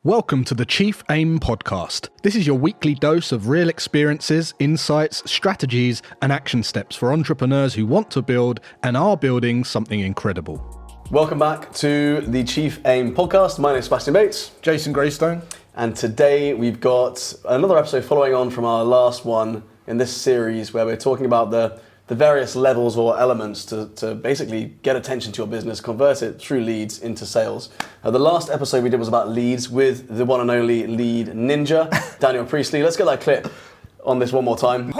Welcome to the Chief Aim podcast. This is your weekly dose of real experiences, insights, strategies, and action steps for entrepreneurs who want to build and are building something incredible. Welcome back to the Chief Aim podcast. My name is Sebastian Bates. Jason Graystone. And today we've got another episode following on from our last one in this series where we're talking about the various levels or elements to basically get attention to your business, convert it through leads into sales. The last episode we did was about leads with the one and only lead ninja, Daniel Priestley. Let's get that clip on this one more time.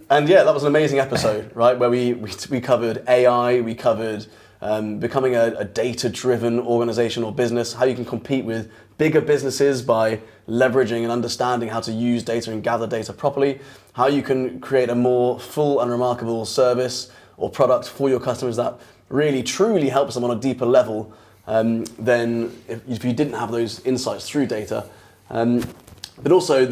and yeah, that was an amazing episode, right? Where we covered AI, we covered becoming a data-driven organization or business, how you can compete with bigger businesses by leveraging and understanding how to use data and gather data properly, how you can create a more full and remarkable service or product for your customers that really truly helps them on a deeper level than if you didn't have those insights through data. But also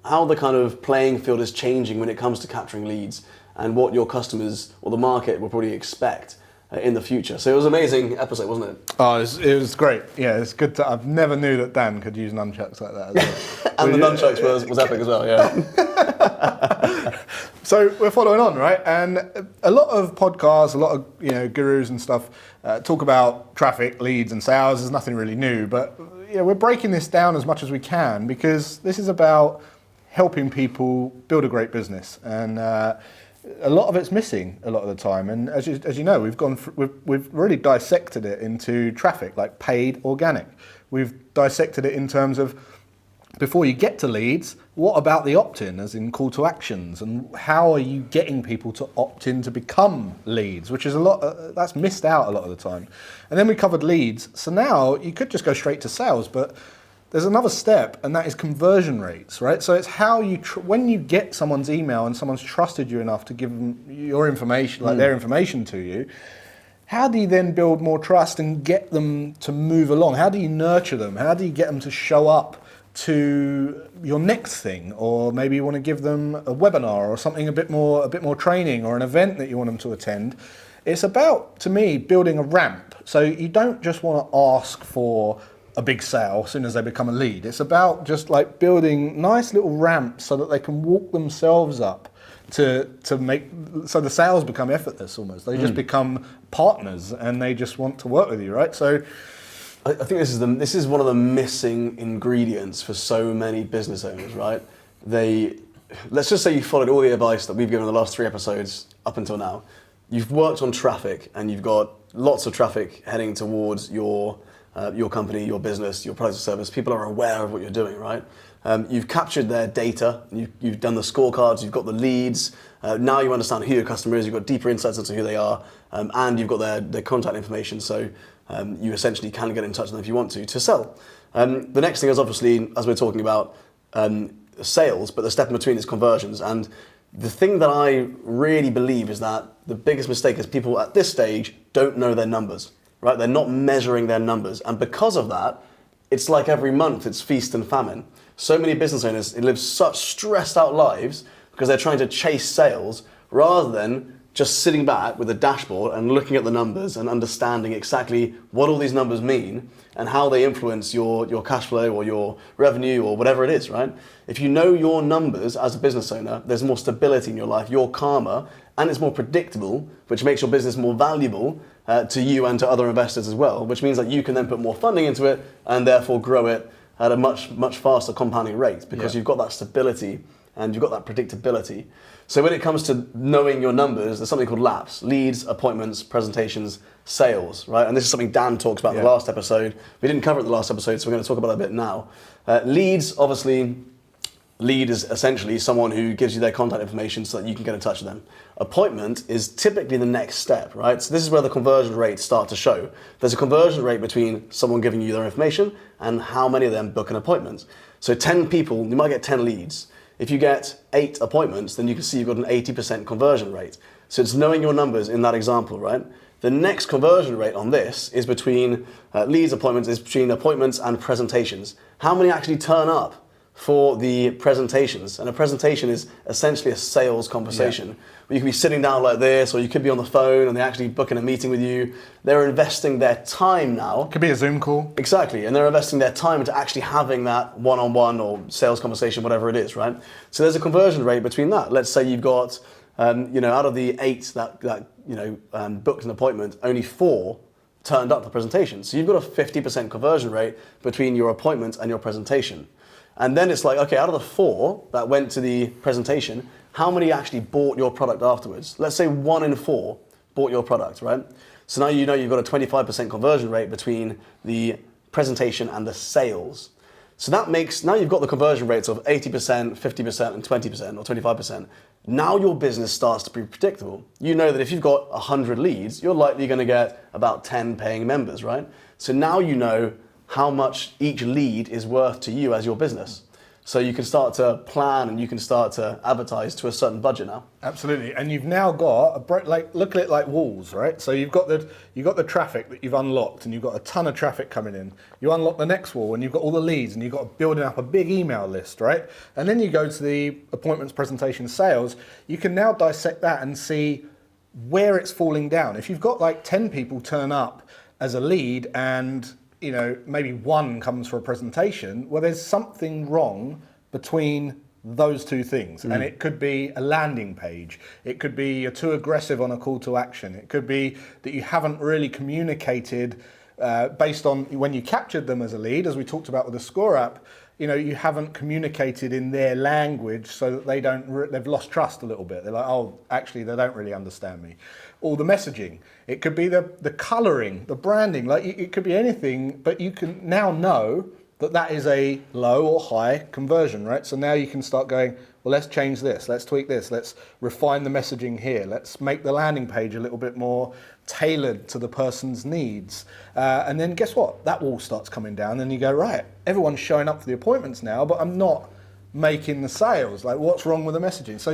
how the kind of playing field is changing when it comes to capturing leads and what your customers or the market will probably expect in the future. So it was an amazing episode, wasn't it? Oh, it was great. Yeah, it's good. I've never knew that Dan could use nunchucks like that as well. And the nunchucks was epic as well, yeah. So we're following on, right? And a lot of podcasts, a lot of gurus and stuff talk about traffic, leads, and sales. There's nothing really new, but we're breaking this down as much as we can because this is about helping people build a great business, and a lot of it's missing a lot of the time. And as you know, we've really dissected it into traffic, like paid, organic. We've dissected it in terms of before you get to leads, what about the opt-in, as in call to actions, and how are you getting people to opt in to become leads, which is a lot that's missed out a lot of the time. And then we covered leads. So now you could just go straight to sales, but there's another step, and that is conversion rates, right? So it's how you, when you get someone's email and someone's trusted you enough to give them your information, like their information to you, how do you then build more trust and get them to move along? How do you nurture them? How do you get them to show up to your next thing? Or maybe you want to give them a webinar or something a bit more training, or an event that you want them to attend. It's about, to me, building a ramp. So you don't just want to ask for a big sale as soon as they become a lead. It's about just like building nice little ramps so that they can walk themselves up to make, so the sales become effortless almost. They just become partners and they just want to work with you, right? So I think this is one of the missing ingredients for so many business owners, right? Let's just say you followed all the advice that we've given in the last 3 episodes up until now. You've worked on traffic and you've got lots of traffic heading towards your company, your business, your product or service. People are aware of what you're doing, right? You've captured their data, you've done the scorecards, you've got the leads. Now you understand who your customer is, you've got deeper insights into who they are, and you've got their contact information, so you essentially can get in touch with them if you want to sell. The next thing is obviously, as we're talking about, sales, but the step in between is conversions. And the thing that I really believe is that the biggest mistake is people at this stage don't know their numbers. Right? They're not measuring their numbers. And because of that, it's like every month, it's feast and famine. So many business owners live such stressed out lives because they're trying to chase sales rather than just sitting back with a dashboard and looking at the numbers and understanding exactly what all these numbers mean and how they influence your cash flow or your revenue or whatever it is, right? If you know your numbers as a business owner, there's more stability in your life, you're calmer, and it's more predictable, which makes your business more valuable to you and to other investors as well, which means that you can then put more funding into it and therefore grow it at a much, much faster compounding rate because you've got that stability and you've got that predictability. So when it comes to knowing your numbers, there's something called LAPS: leads, appointments, presentations, sales, right? And this is something Dan talks about in the last episode. We didn't cover it in the last episode, so we're going to talk about it a bit now. Leads, obviously, lead is essentially someone who gives you their contact information so that you can get in touch with them. Appointment is typically the next step, right? So this is where the conversion rates start to show. There's a conversion rate between someone giving you their information and how many of them book an appointment. So 10 people, you might get 10 leads. If you get 8 appointments, then you can see you've got an 80% conversion rate. So it's knowing your numbers in that example, right? The next conversion rate on this is between leads, appointments, is between appointments and presentations. How many actually turn up for the presentations. And a presentation is essentially a sales conversation. Where you can be sitting down like this, or you could be on the phone and they're actually booking a meeting with you. They're investing their time now. Could be a Zoom call. Exactly, and they're investing their time into actually having that one-on-one or sales conversation, whatever it is, right? So there's a conversion rate between that. Let's say you've got, out of the 8 that booked an appointment, only 4 turned up to the presentation. So you've got a 50% conversion rate between your appointment and your presentation. And then it's like, okay, out of the 4 that went to the presentation, how many actually bought your product afterwards? Let's say 1 in 4 bought your product, right? So now you know you've got a 25% conversion rate between the presentation and the sales. So that makes, now you've got the conversion rates of 80%, 50%, and 20% or 25%. Now your business starts to be predictable. You know that if you've got 100 leads, you're likely going to get about 10 paying members, right? So now you know how much each lead is worth to you as your business. So you can start to plan and you can start to advertise to a certain budget now. Absolutely, and you've now got look at it like walls, right? So you've got the traffic that you've unlocked, and you've got a ton of traffic coming in. You unlock the next wall, and you've got all the leads, and you've got building up a big email list, right? And then you go to the appointments, presentation, sales. You can now dissect that and see where it's falling down. If you've got like 10 people turn up as a lead, and maybe 1 comes for a presentation, well, there's something wrong between those 2 things. And it could be a landing page. It could be you're too aggressive on a call to action. It could be that you haven't really communicated based on when you captured them as a lead, as we talked about with the Score app. You haven't communicated in their language, so that they've lost trust a little bit. They're like, oh, actually, they don't really understand me. Or the messaging. It could be the coloring, the branding. Like it could be anything, but you can now know that is a low or high conversion, right? So now you can start going, well, let's change this, let's tweak this, let's refine the messaging here, let's make the landing page a little bit more tailored to the person's needs. And then guess what? That wall starts coming down, and you go, right, everyone's showing up for the appointments now, but I'm not making the sales. Like, what's wrong with the messaging? So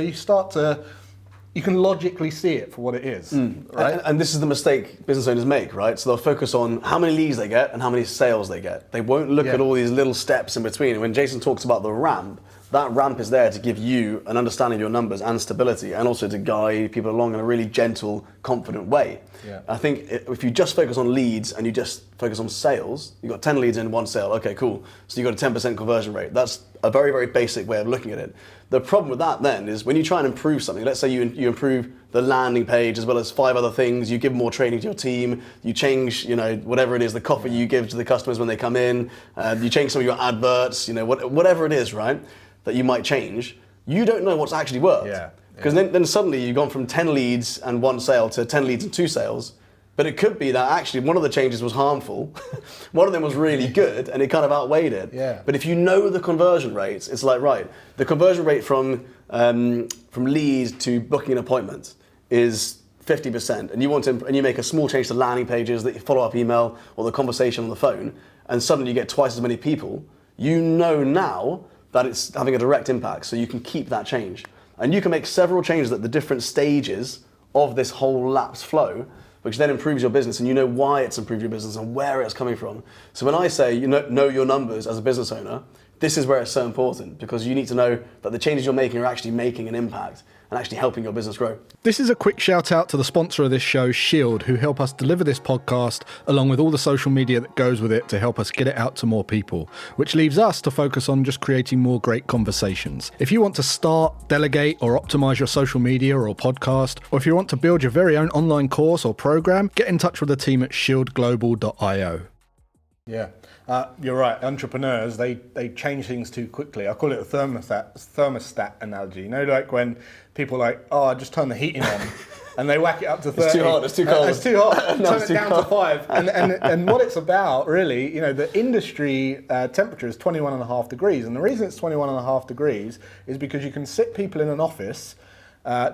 you can logically see it for what it is, right? And this is the mistake business owners make, right? So they'll focus on how many leads they get and how many sales they get. They won't look at all these little steps in between. When Jason talks about the ramp, that ramp is there to give you an understanding of your numbers and stability, and also to guide people along in a really gentle, confident way. Yeah. I think if you just focus on leads and you just focus on sales, you've got 10 leads in 1 sale, okay, cool. So you've got a 10% conversion rate. That's a very, very basic way of looking at it. The problem with that then is when you try and improve something, let's say you improve the landing page as well as 5 other things, you give more training to your team, you change, whatever it is, the coffee you give to the customers when they come in, you change some of your adverts, whatever it is, right, that you might change, you don't know what's actually worked. Yeah. Because then suddenly you've gone from 10 leads and 1 sale to 10 leads and 2 sales. But it could be that actually one of the changes was harmful, one of them was really good, and it kind of outweighed it. Yeah. But if you know the conversion rates, it's like, right, the conversion rate from lead to booking an appointment is 50%, and you make a small change to landing pages, the follow-up email, or the conversation on the phone, and suddenly you get twice as many people. You know now that it's having a direct impact, so you can keep that change. And you can make several changes at the different stages of this whole lapse flow, which then improves your business, and you know why it's improved your business and where it's coming from. So when I say know your numbers as a business owner, this is where it's so important, because you need to know that the changes you're making are actually making an impact and actually helping your business grow. This is a quick shout out to the sponsor of this show, Shield, who help us deliver this podcast, along with all the social media that goes with it to help us get it out to more people, which leaves us to focus on just creating more great conversations. If you want to start, delegate, or optimize your social media or podcast, or if you want to build your very own online course or program, get in touch with the team at shieldglobal.io. Yeah, you're right. Entrepreneurs, they change things too quickly. I call it a thermostat analogy. Like when people are like, oh, I just turn the heating on, and they whack it up to 30. It's too hot. It's too cold. It's too hot. No, turn it down to 5. And what it's about, really, the industry temperature is 21.5 degrees, and the reason it's 21.5 degrees is because you can sit people in an office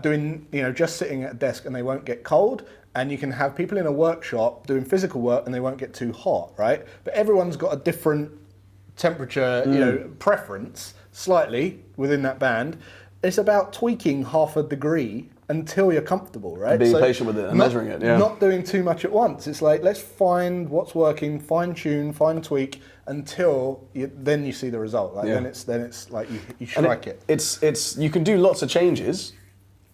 doing, just sitting at a desk, and they won't get cold. And you can have people in a workshop doing physical work and they won't get too hot, right? But everyone's got a different temperature, preference, slightly within that band. It's about tweaking half a degree until you're comfortable, right? And being patient with it and measuring it, yeah. Not doing too much at once. It's like, let's find what's working, fine tune, fine tweak until then you see the result. Like then it's like you strike it. It's you can do lots of changes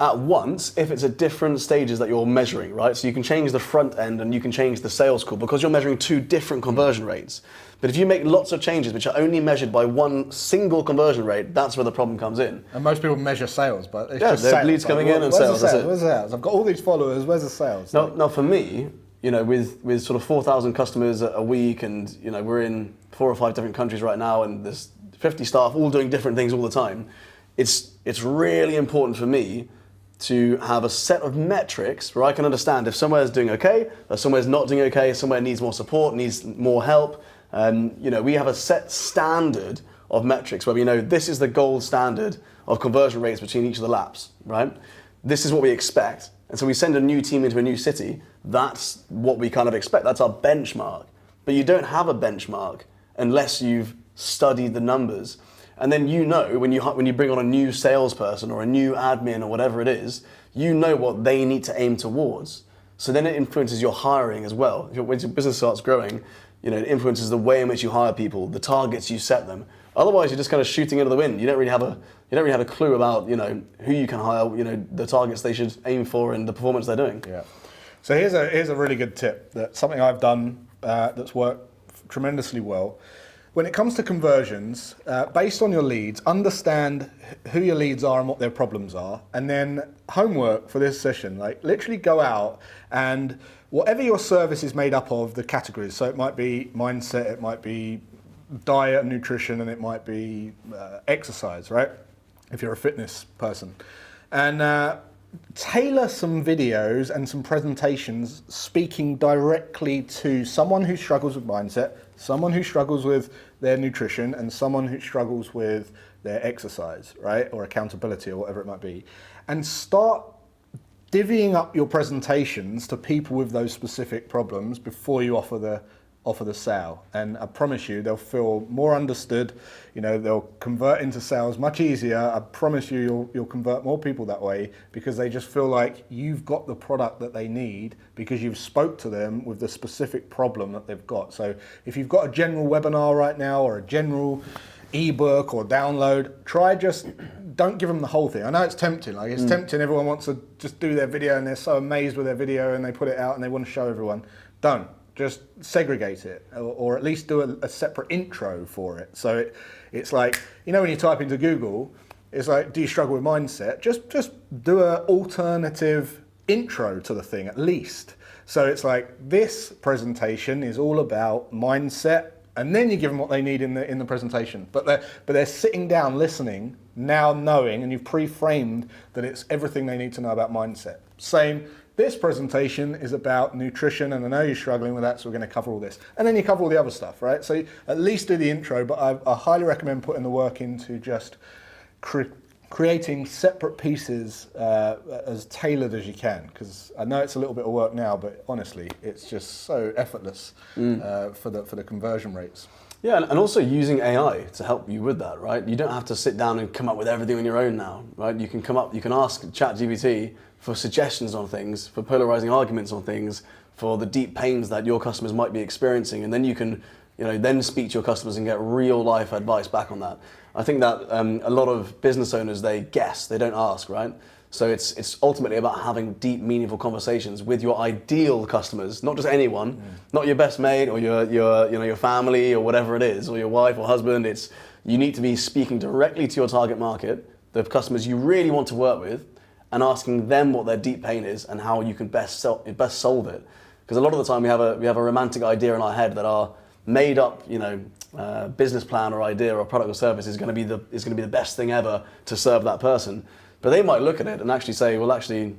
at once if it's at different stages that you're measuring, right? So you can change the front end and you can change the sales call because you're measuring two different conversion rates. But if you make lots of changes which are only measured by one single conversion rate, that's where the problem comes in. And most people measure sales, but it's just sales. Leads coming in and sales. That's it. Where's the sales? I've got all these followers. Where's the sales? Now for me, with sort of 4,000 customers a week, and we're in 4 or 5 different countries right now, and there's 50 staff all doing different things all the time. It's really important for me to have a set of metrics where I can understand if somewhere's doing okay, or somewhere's not doing okay, somewhere needs more support, needs more help. We have a set standard of metrics where we know this is the gold standard of conversion rates between each of the laps, right? This is what we expect. And so we send a new team into a new city, that's what we kind of expect, that's our benchmark. But you don't have a benchmark unless you've studied the numbers. And then when you bring on a new salesperson or a new admin or whatever it is, you know what they need to aim towards. So then it influences your hiring as well. When your business starts growing, it influences the way in which you hire people, the targets you set them. Otherwise, you're just kind of shooting into the wind. You don't really have a clue about who you can hire, the targets they should aim for, and the performance they're doing. Yeah. So here's a really good tip. That's something I've done that's worked tremendously well. When it comes to conversions, based on your leads, understand who your leads are and what their problems are, and then homework for this session, like literally go out and whatever your service is made up of, the categories, so it might be mindset, it might be diet and nutrition, and it might be exercise, right? If you're a fitness person. And tailor some videos and some presentations speaking directly to someone who struggles with mindset, someone who struggles with their nutrition, and someone who struggles with their exercise, right? Or accountability or whatever it might be. And start divvying up your presentations to people with those specific problems before you offer the sale. And I promise you, they'll feel more understood. They'll convert into sales much easier. I promise you, you'll convert more people that way because they just feel like you've got the product that they need because you've spoke to them with the specific problem that they've got. So if you've got a general webinar right now or a general ebook or download, don't give them the whole thing. I know it's tempting. It's tempting. Everyone wants to just do their video and they're so amazed with their video and they put it out and they want to show everyone. Don't. Just segregate it, or at least do a separate intro for it. So it's like, when you type into Google, it's like, do you struggle with mindset? Just do an alternative intro to the thing at least. So it's like, this presentation is all about mindset, and then you give them what they need in the presentation. But they're sitting down listening, now knowing, and you've pre-framed that it's everything they need to know about mindset. Same. This presentation is about nutrition, and I know you're struggling with that, so we're going to cover all this. And then you cover all the other stuff, right? So at least do the intro, but I highly recommend putting the work into just creating separate pieces as tailored as you can, because I know it's a little bit of work now, but honestly, it's just so effortless for the conversion rates. Yeah, and also using AI to help you with that, right? You don't have to sit down and come up with everything on your own now, right? You can ask ChatGPT for suggestions on things, for polarizing arguments on things, for the deep pains that your customers might be experiencing, and then you can, then speak to your customers and get real life advice back on that. I think that a lot of business owners, they guess, they don't ask, right? So it's ultimately about having deep, meaningful conversations with your ideal customers, not just anyone, not your best mate or your family or whatever it is, or your wife or husband. You need to be speaking directly to your target market, the customers you really want to work with, and asking them what their deep pain is and how you can best solve it. Because a lot of the time we have a romantic idea in our head that our made up, business plan or idea or product or service is going to be the best thing ever to serve that person. But they might look at it and actually say, well, actually,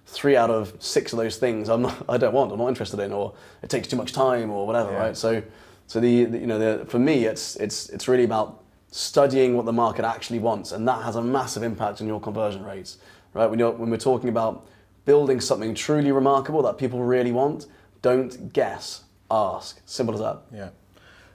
3 out of 6 of those things I'm not interested in, or it takes too much time, or whatever, right? So for me, it's really about studying what the market actually wants, and that has a massive impact on your conversion rates, right? When we're talking about building something truly remarkable that people really want, don't guess, ask. Simple as that.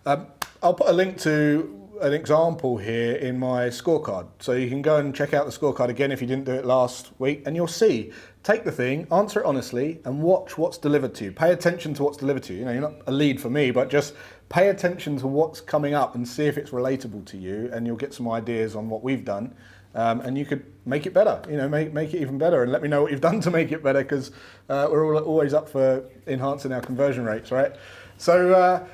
Yeah. I'll put a link to an example here in my scorecard. So you can go and check out the scorecard again if you didn't do it last week, and you'll see, take the thing, answer it honestly, and watch what's delivered to you. Pay attention to what's delivered to you. You know, you're not a lead for me, but just pay attention to what's coming up and see if it's relatable to you, and you'll get some ideas on what we've done. And you could make it better, you know, make it even better, and let me know what you've done to make it better, because we're always up for enhancing our conversion rates, right? So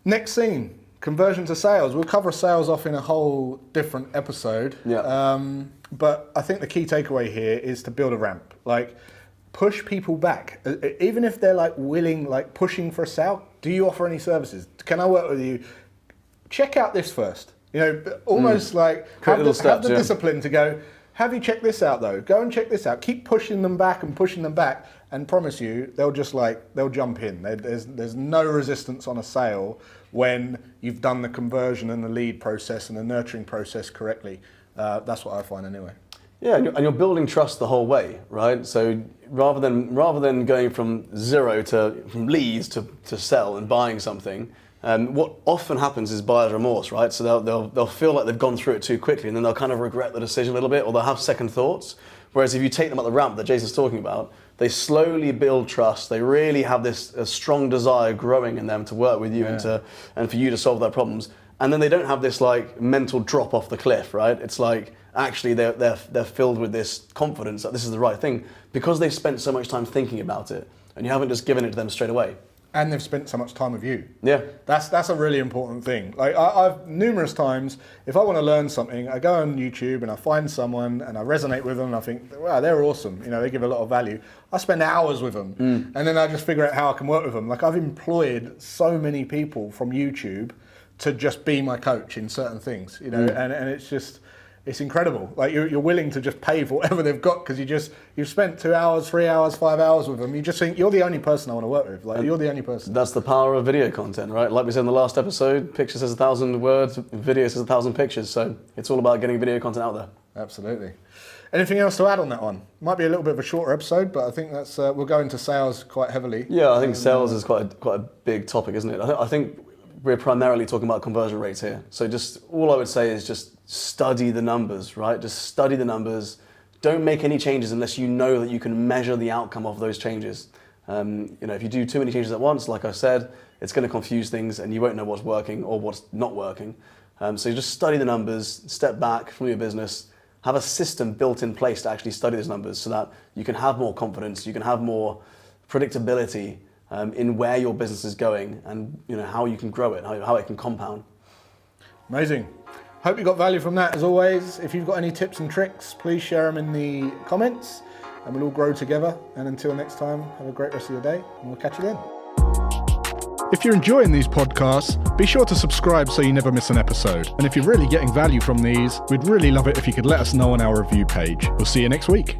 next scene, conversion to sales. We'll cover sales off in a whole different episode. Yeah. But I think the key takeaway here is to build a ramp. Like, push people back. Even if they're like willing, like pushing for a sale, do you offer any services? Can I work with you? Check out this first. You know, almost like have the discipline to go, have you checked this out though? Go and check this out. Keep pushing them back, and promise you, they'll jump in. There's no resistance on a sale when you've done the conversion and the lead process and the nurturing process correctly. That's what I find anyway. Yeah, and you're building trust the whole way, right? So rather than going from leads to sell and buying something, what often happens is buyer's remorse, right? So they'll feel like they've gone through it too quickly, and then they'll kind of regret the decision a little bit, or they'll have second thoughts. Whereas if you take them up the ramp that Jason's talking about, they slowly build trust. They really have a strong desire growing in them to work with you and for you to solve their problems. And then they don't have this like mental drop off the cliff, right? It's like actually they're filled with this confidence that this is the right thing because they've spent so much time thinking about it, and you haven't just given it to them straight away. And they've spent so much time with you. Yeah. That's a really important thing. Like I've numerous times, if I want to learn something, I go on YouTube and I find someone and I resonate with them and I think, wow, they're awesome. You know, they give a lot of value. I spend hours with them and then I just figure out how I can work with them. Like I've employed so many people from YouTube to just be my coach in certain things, you know, and it's just, it's incredible. Like you're willing to just pay for whatever they've got because you've spent 2 hours, 3 hours, 5 hours with them. You just think you're the only person I want to work with. Like you're the only person. That's the power of video content, right? Like we said in the last episode, picture says 1,000 words, video says 1,000 pictures. So it's all about getting video content out there. Absolutely. Anything else to add on that one? Might be a little bit of a shorter episode, but I think that's we'll go into sales quite heavily. Yeah, I think sales is quite a big topic, isn't it? I think we're primarily talking about conversion rates here. So just all I would say is just study the numbers, right? Just study the numbers. Don't make any changes unless you know that you can measure the outcome of those changes. You know, if you do too many changes at once, like I said, it's going to confuse things and you won't know what's working or what's not working. So you just study the numbers, step back from your business, have a system built in place to actually study those numbers so that you can have more confidence, you can have more predictability in where your business is going and you know how you can grow it, how it can compound. Amazing. Hope you got value from that as always. If you've got any tips and tricks, please share them in the comments and we'll all grow together. And until next time, have a great rest of your day and we'll catch you then. If you're enjoying these podcasts, be sure to subscribe so you never miss an episode. And if you're really getting value from these, we'd really love it if you could let us know on our review page. We'll see you next week.